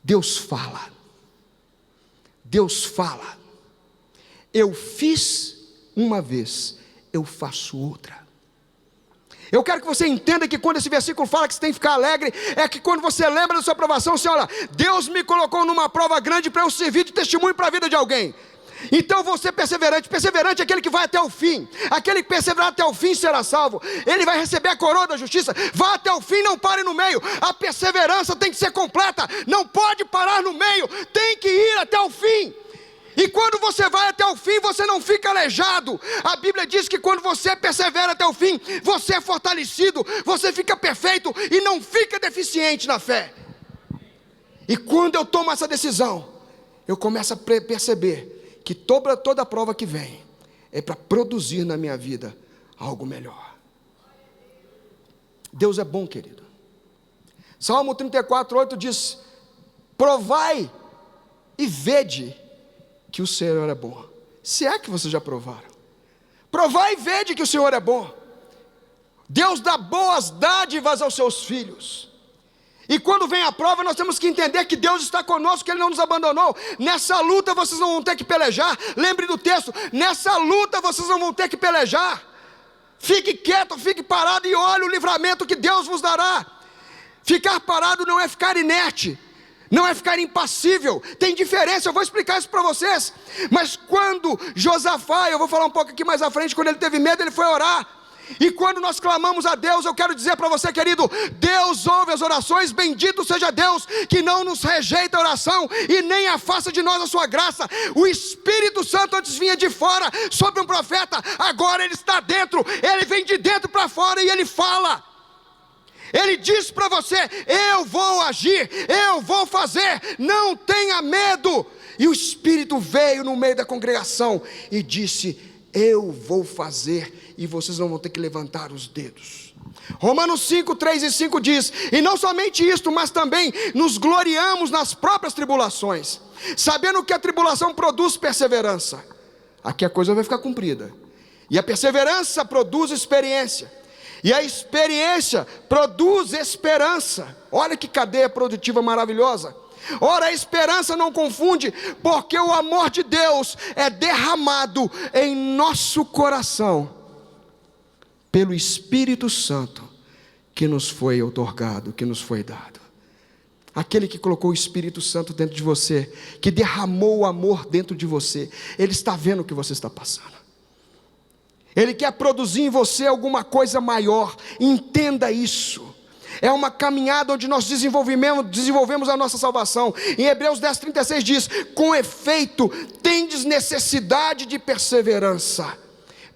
Deus fala, Deus fala. Eu fiz uma vez, eu faço outra. Eu quero que você entenda que quando esse versículo fala que você tem que ficar alegre, é que quando você lembra da sua provação, você olha, Deus me colocou numa prova grande para eu servir de testemunho para a vida de alguém. Então você perseverante, perseverante é aquele que vai até o fim, aquele que perseverar até o fim será salvo, ele vai receber a coroa da justiça. Vá até o fim, não pare no meio, a perseverança tem que ser completa, não pode parar no meio, tem que ir até o fim. E quando você vai até o fim, você não fica aleijado. A Bíblia diz que quando você persevera até o fim, você é fortalecido, você fica perfeito e não fica deficiente na fé. E quando eu tomo essa decisão, eu começo a perceber que toda a prova que vem é para produzir na minha vida algo melhor. Deus é bom, querido. Salmo 34:8 diz: provai e vede que o Senhor é bom. Se é que vocês já provaram, provai e vede que o Senhor é bom. Deus dá boas dádivas aos seus filhos. E quando vem a prova, nós temos que entender que Deus está conosco, que Ele não nos abandonou. Nessa luta vocês não vão ter que pelejar. Lembre do texto, nessa luta vocês não vão ter que pelejar. Fique quieto, fique parado e olhe o livramento que Deus vos dará. Ficar parado não é ficar inerte, não é ficar impassível. Tem diferença, eu vou explicar isso para vocês. Mas quando Josafá, eu vou falar um pouco aqui mais à frente, quando ele teve medo, ele foi orar. E quando nós clamamos a Deus, eu quero dizer para você, querido, Deus ouve as orações. Bendito seja Deus, que não nos rejeita a oração e nem afasta de nós a sua graça. O Espírito Santo antes vinha de fora sobre um profeta, agora ele está dentro. Ele vem de dentro para fora e ele fala. Ele diz para você: eu vou agir, eu vou fazer, não tenha medo. E o Espírito veio no meio da congregação e disse: eu vou fazer, e vocês não vão ter que levantar os dedos. Romanos 5, 3 e 5 diz: e não somente isto, mas também nos gloriamos nas próprias tribulações, sabendo que a tribulação produz perseverança. Aqui a coisa vai ficar cumprida. E a perseverança produz experiência, e a experiência produz esperança. Olha que cadeia produtiva maravilhosa. Ora, a esperança não confunde, porque o amor de Deus é derramado em nosso coração pelo Espírito Santo que nos foi outorgado, que nos foi dado. Aquele que colocou o Espírito Santo dentro de você, que derramou o amor dentro de você, ele está vendo o que você está passando. Ele quer produzir em você alguma coisa maior. Entenda isso. É uma caminhada onde nós desenvolvemos a nossa salvação. Em Hebreus 10, 36 diz: com efeito, tendes necessidade de perseverança,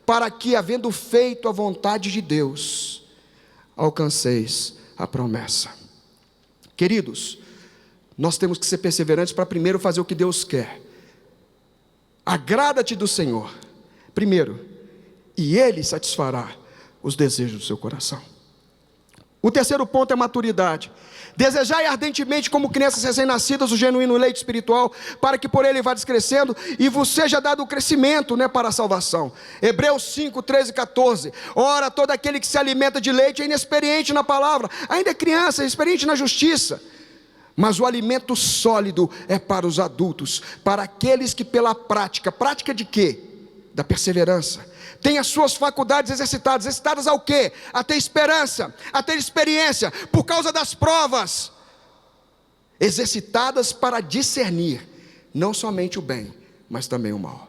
para que, havendo feito a vontade de Deus, alcanceis a promessa. Queridos, nós temos que ser perseverantes para primeiro fazer o que Deus quer. Agrada-te do Senhor, primeiro, e Ele satisfará os desejos do seu coração. O terceiro ponto é maturidade. Desejai ardentemente, como crianças recém-nascidas, o genuíno leite espiritual, para que por ele vá descrescendo e vos seja dado o crescimento, para a salvação. Hebreus 5, 13 e 14. Ora, todo aquele que se alimenta de leite é inexperiente na palavra, ainda é criança, é experiente na justiça. Mas o alimento sólido é para os adultos, para aqueles que pela prática de quê? Da perseverança, tem as suas faculdades exercitadas ao quê? A ter esperança, a ter experiência, por causa das provas, exercitadas para discernir, não somente o bem, mas também o mal.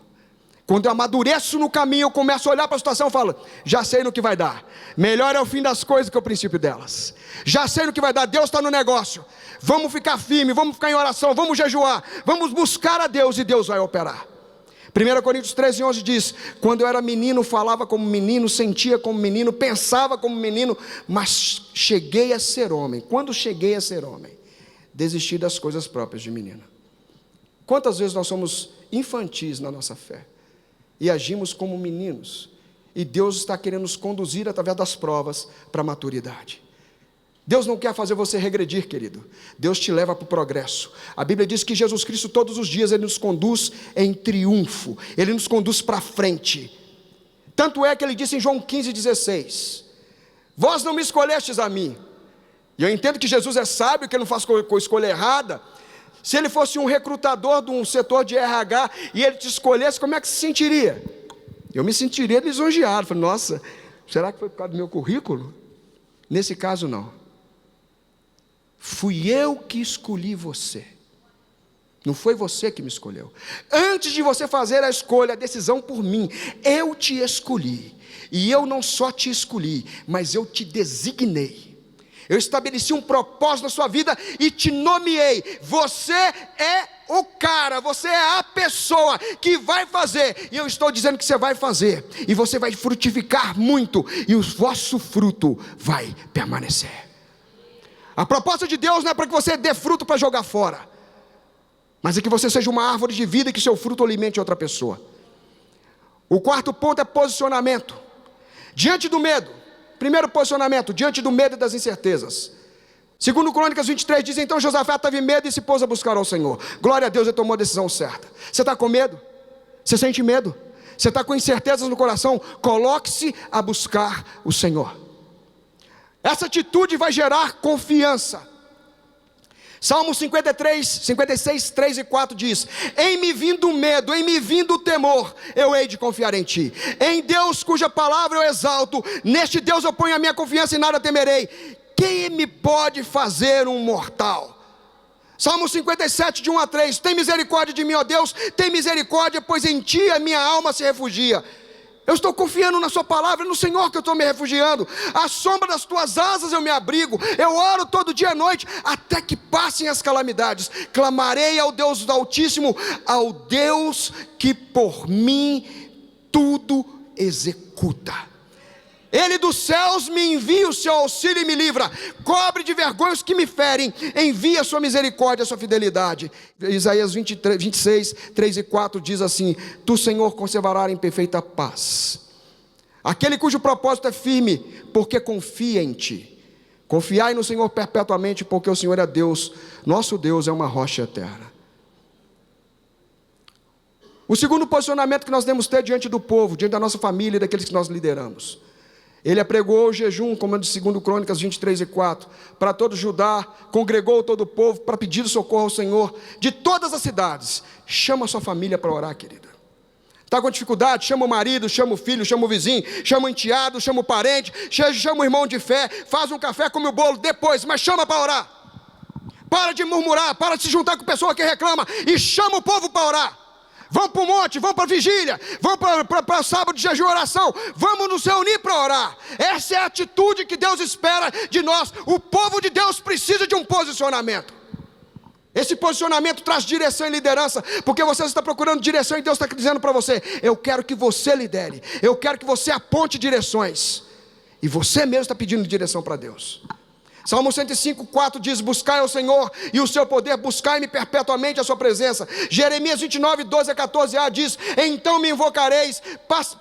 Quando eu amadureço no caminho, eu começo a olhar para a situação e falo: já sei no que vai dar, melhor é o fim das coisas que o princípio delas. Já sei no que vai dar, Deus está no negócio, vamos ficar firme, vamos ficar em oração, vamos jejuar, vamos buscar a Deus e Deus vai operar. 1 Coríntios 13, 11 diz: quando eu era menino, falava como menino, sentia como menino, pensava como menino, mas cheguei a ser homem. Quando cheguei a ser homem, desisti das coisas próprias de menino. Quantas vezes nós somos infantis na nossa fé e agimos como meninos, e Deus está querendo nos conduzir através das provas para a maturidade. Deus não quer fazer você regredir, querido. Deus te leva para o progresso. A Bíblia diz que Jesus Cristo todos os dias Ele nos conduz em triunfo, Ele nos conduz para frente. Tanto é que Ele disse em João 15, 16: vós não me escolhestes a mim. E eu entendo que Jesus é sábio, que Ele não faz escolha errada. Se Ele fosse um recrutador de um setor de RH e Ele te escolhesse, como é que se sentiria? Eu me sentiria lisonjeado. Falei: nossa, será que foi por causa do meu currículo? Nesse caso não. Fui eu que escolhi você, não foi você que me escolheu. Antes de você fazer a escolha, a decisão por mim, eu te escolhi. E eu não só te escolhi, mas eu te designei. Eu estabeleci um propósito na sua vida e te nomeei. Você é o cara, você é a pessoa que vai fazer. E eu estou dizendo que você vai fazer, e você vai frutificar muito, e o vosso fruto vai permanecer. A proposta de Deus não é para que você dê fruto para jogar fora, mas é que você seja uma árvore de vida e que seu fruto alimente outra pessoa. O quarto ponto é posicionamento. Diante do medo, primeiro posicionamento, diante do medo e das incertezas. Segundo Crônicas 23 diz: então Josafá teve medo e se pôs a buscar ao Senhor. Glória a Deus, ele tomou a decisão certa. Você está com medo? Você sente medo? Você está com incertezas no coração? Coloque-se a buscar o Senhor. Essa atitude vai gerar confiança. Salmo 56, 3 e 4 diz: em me vindo o medo, em me vindo o temor, eu hei de confiar em ti. Em Deus cuja palavra eu exalto, neste Deus eu ponho a minha confiança e nada temerei. Quem me pode fazer um mortal? Salmo 57, de 1 a 3: tem misericórdia de mim, ó Deus, tem misericórdia, pois em ti a minha alma se refugia. Eu estou confiando na sua palavra, no Senhor que eu estou me refugiando. À sombra das tuas asas eu me abrigo. Eu oro todo dia à noite, até que passem as calamidades. Clamarei ao Deus do Altíssimo, ao Deus que por mim tudo executa. Ele dos céus me envia o seu auxílio e me livra. Cobre de vergonha os que me ferem. Envia a sua misericórdia, a sua fidelidade. Isaías 26, 3 e 4 diz assim: tu, Senhor, conservarás em perfeita paz aquele cujo propósito é firme, porque confia em ti. Confiai no Senhor perpetuamente, porque o Senhor é Deus. Nosso Deus é uma rocha eterna. O segundo posicionamento que nós devemos ter diante do povo, diante da nossa família e daqueles que nós lideramos: ele apregou o jejum, como é de 2 Crônicas 23 e 4, para todo Judá, congregou todo o povo para pedir socorro ao Senhor, de todas as cidades. Chama a sua família para orar, querida. Está com dificuldade? Chama o marido, chama o filho, chama o vizinho, chama o enteado, chama o parente, chama o irmão de fé, faz um café, come o bolo depois, mas chama para orar. Para de murmurar, para de se juntar com pessoa que reclama, e chama o povo para orar. Vão para o monte, vão para a vigília, vão para sábado de jejum e oração. Vamos nos reunir para orar. Essa é a atitude que Deus espera de nós. O povo de Deus precisa de um posicionamento. Esse posicionamento traz direção e liderança, porque você está procurando direção e Deus está dizendo para você: eu quero que você lidere, eu quero que você aponte direções. E você mesmo está pedindo direção para Deus. Salmo 105, 4 diz: buscai ao Senhor e o seu poder, buscai-me perpetuamente a sua presença. Jeremias 29, 12 a 14a diz: então me invocareis,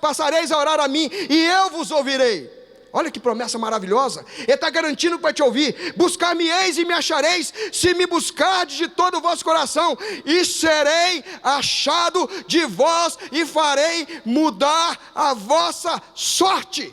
passareis a orar a mim, e eu vos ouvirei. Olha que promessa maravilhosa. Ele está garantindo que vai te ouvir. Buscar-me-eis e me achareis, se me buscardes de todo o vosso coração, e serei achado de vós, e farei mudar a vossa sorte.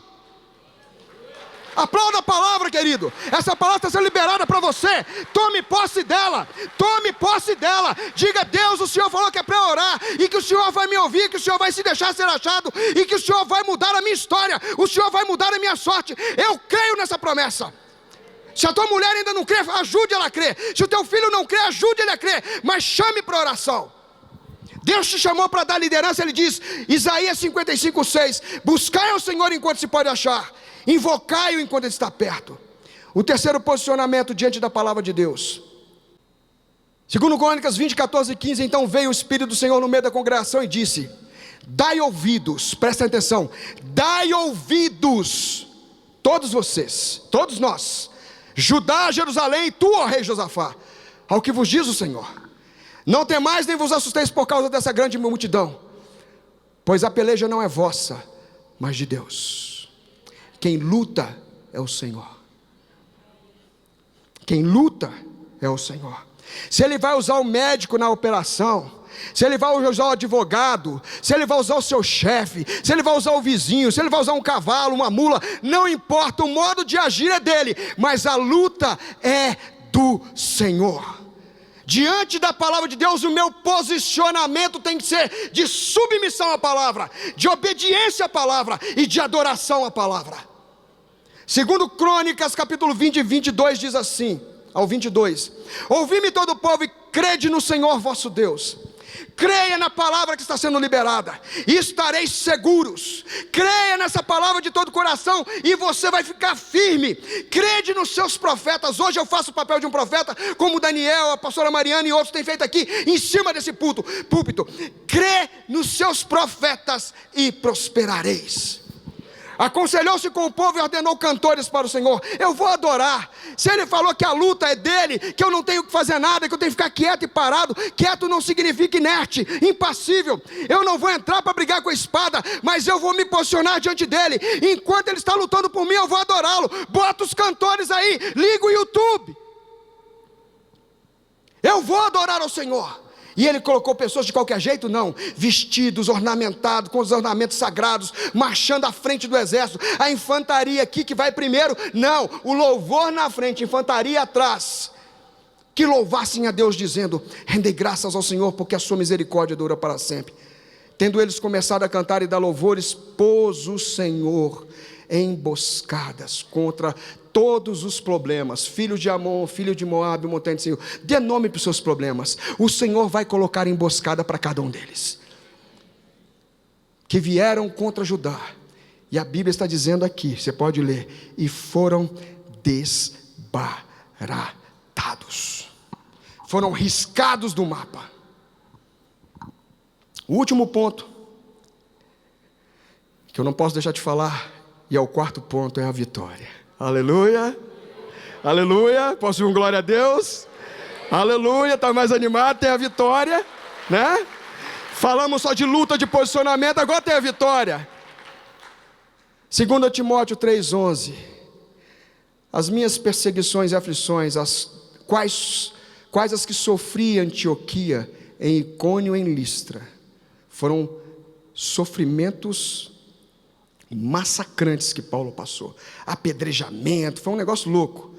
Aplauda a palavra, querido. Essa palavra está sendo liberada para você. Tome posse dela. Tome posse dela. Diga: Deus, o Senhor falou que é para orar, e que o Senhor vai me ouvir, que o Senhor vai se deixar ser achado, e que o Senhor vai mudar a minha história, o Senhor vai mudar a minha sorte. Eu creio nessa promessa. Se a tua mulher ainda não crê, ajude ela a crer. Se o teu filho não crê, ajude ele a crer. Mas chame para oração. Deus te chamou para dar liderança. Ele diz, Isaías 55, 6: buscai ao Senhor enquanto se pode achar, invocai-o enquanto ele está perto. O terceiro posicionamento diante da palavra de Deus, 2 Crônicas 20, 14 e 15: então veio o Espírito do Senhor no meio da congregação e disse: dai ouvidos, prestem atenção, dai ouvidos, todos vocês, todos nós, Judá, Jerusalém, e tu, ó rei Josafá, ao que vos diz o Senhor. Não temais nem vos assusteis por causa dessa grande multidão, pois a peleja não é vossa, mas de Deus. Quem luta é o Senhor. Quem luta é o Senhor. Se ele vai usar o médico na operação, se ele vai usar o advogado, se ele vai usar o seu chefe, se ele vai usar o vizinho, se ele vai usar um cavalo, uma mula, não importa, o modo de agir é dele, mas a luta é do Senhor. Diante da palavra de Deus, o meu posicionamento tem que ser de submissão à palavra, de obediência à palavra e de adoração à palavra. 2 Crônicas capítulo 20, 22 diz assim, ao 22: ouvi-me todo o povo e crede no Senhor vosso Deus. Creia na palavra que está sendo liberada e estareis seguros. Creia nessa palavra de todo o coração e você vai ficar firme. Crede nos seus profetas. Hoje eu faço o papel de um profeta, como Daniel, a pastora Mariana e outros têm feito aqui em cima desse púlpito. Crê nos seus profetas e prosperareis. Aconselhou-se com o povo e ordenou cantores para o Senhor. Eu vou adorar. Se ele falou que a luta é dele, que eu não tenho que fazer nada, que eu tenho que ficar quieto e parado. Quieto não significa inerte, impassível. Eu não vou entrar para brigar com a espada, mas eu vou me posicionar diante dele. Enquanto ele está lutando por mim, eu vou adorá-lo. Bota os cantores aí, liga o YouTube. Eu vou adorar ao Senhor. E ele colocou pessoas de qualquer jeito? Não, vestidos, ornamentados, com os ornamentos sagrados, marchando à frente do exército. A infantaria aqui que vai primeiro? Não, o louvor na frente, infantaria atrás. que louvassem a Deus, dizendo: rendei graças ao Senhor, porque a sua misericórdia dura para sempre. Tendo eles começado a cantar e dar louvores, pôs o Senhor emboscadas contra todos os problemas, filho de Amon, filho de Moabe, montanha de Senhor. Dê nome para os seus problemas. O Senhor vai colocar emboscada para cada um deles, que vieram contra Judá. E a Bíblia está dizendo aqui, você pode ler: e foram desbaratados, foram riscados do mapa. O último ponto, que eu não posso deixar de falar, e é o quarto ponto, é a vitória. Aleluia, aleluia, posso ir um glória a Deus? Aleluia, está mais animado, tem a vitória, né? Falamos só de luta, de posicionamento, agora tem a vitória. 2 Timóteo 3,11: as minhas perseguições e aflições, quais as que sofri em Antioquia, em Icônio e em Listra, foram sofrimentos massacrantes que Paulo passou, apedrejamento, foi um negócio louco.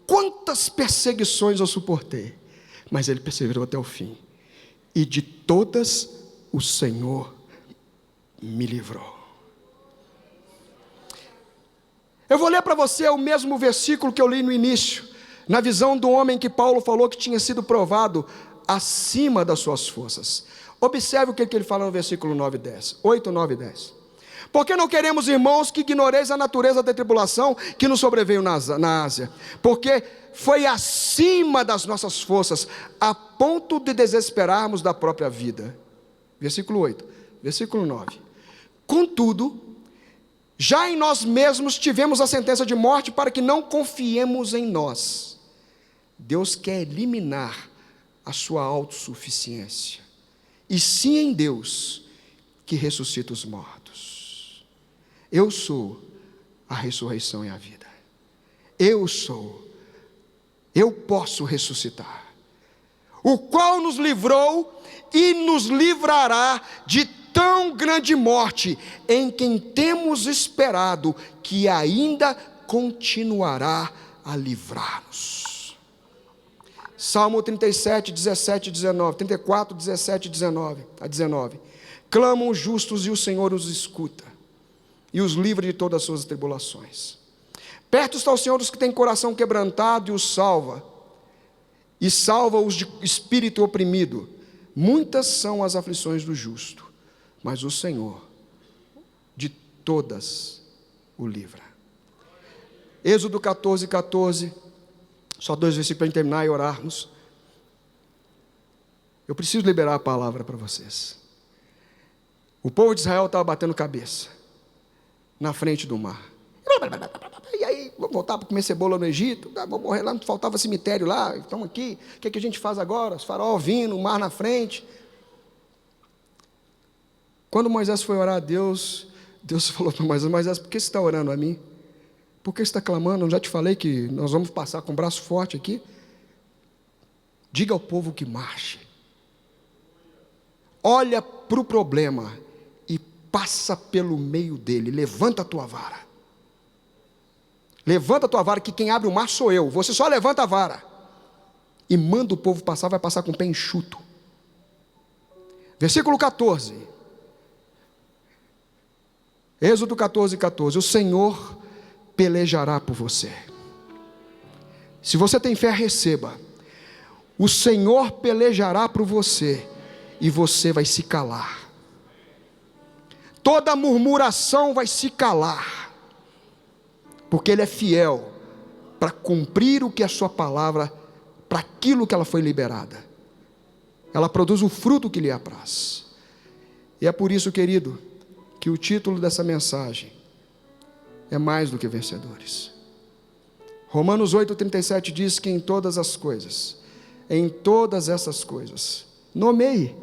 Quantas perseguições eu suportei, mas ele perseverou até o fim, e de todas o Senhor me livrou. Eu vou ler para você o mesmo versículo que eu li no início, na visão do homem que Paulo falou que tinha sido provado acima das suas forças. Observe o que ele fala no versículo 9 e 10, 8, 9 e 10. Porque não queremos, irmãos, que ignoreis a natureza da tribulação que nos sobreveio na Ásia, porque foi acima das nossas forças, a ponto de desesperarmos da própria vida. Versículo 8, versículo 9. Contudo, já em nós mesmos tivemos a sentença de morte, para que não confiemos em nós. Deus quer eliminar a sua autossuficiência, e sim em Deus, que ressuscita os mortos. Eu sou a ressurreição e a vida. Eu posso ressuscitar, o qual nos livrou e nos livrará de tão grande morte, em quem temos esperado que ainda continuará a livrar-nos. Salmo 37, 17 e 19, 34, 17 e 19 a 19. Clamam os justos e o Senhor os escuta, e os livra de todas as suas tribulações. Perto está o Senhor dos que têm coração quebrantado, e os salva, e salva-os de espírito oprimido. Muitas são as aflições do justo, mas o Senhor de todas o livra. Êxodo 14, 14, só 2 versículos para terminar e orarmos. Eu preciso liberar a palavra para vocês. O povo de Israel estava batendo cabeça na frente do mar. E aí, vamos voltar para comer cebola no Egito, vamos morrer lá, não faltava cemitério lá, estamos aqui, o que é que a gente faz agora? Os faraós vindo, o mar na frente. Quando Moisés foi orar a Deus, Deus falou para Moisés: Moisés, por que você está orando a mim? Por que você está clamando? Eu já te falei que nós vamos passar com o braço forte aqui. Diga ao povo que marche. Olha para o problema e passa pelo meio dele. Levanta a tua vara. Levanta a tua vara, que quem abre o mar sou eu. Você só levanta a vara e manda o povo passar, vai passar com o pé enxuto. Versículo 14. Êxodo 14, 14. O Senhor pelejará por você. Se você tem fé, receba. O Senhor pelejará por você, e você vai se calar. Toda murmuração vai se calar, porque Ele é fiel para cumprir o que a sua palavra, para aquilo que ela foi liberada. Ela produz o fruto que lhe apraz. E é por isso, querido, que o título dessa mensagem é mais do que vencedores. Romanos 8,37 diz que em todas essas coisas, nomeie.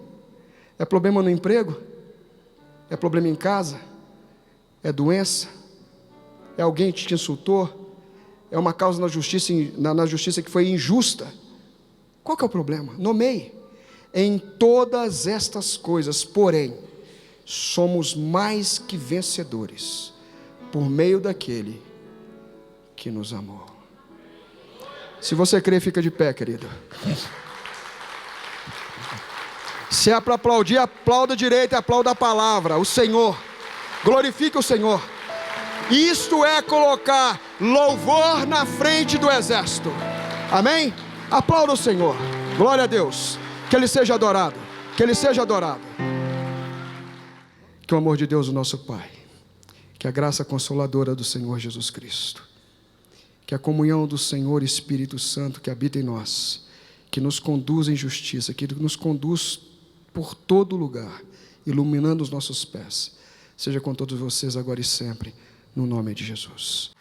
É problema no emprego? É problema em casa? É doença? É alguém que te insultou? É uma causa na justiça que foi injusta? Qual que é o problema? Nomeie. Em todas estas coisas, porém, somos mais que vencedores, por meio daquele que nos amou. Se você crê, fica de pé, querido. Se é para aplaudir, aplauda direito, aplauda a palavra, o Senhor. Glorifique o Senhor. Isto é colocar louvor na frente do exército. Amém? Aplauda o Senhor. Glória a Deus. Que Ele seja adorado. Que Ele seja adorado. Que o amor de Deus, o nosso Pai, que a graça consoladora do Senhor Jesus Cristo, que a comunhão do Senhor Espírito Santo que habita em nós, que nos conduz em justiça, que nos conduz por todo lugar, iluminando os nossos pés, seja com todos vocês agora e sempre, no nome de Jesus.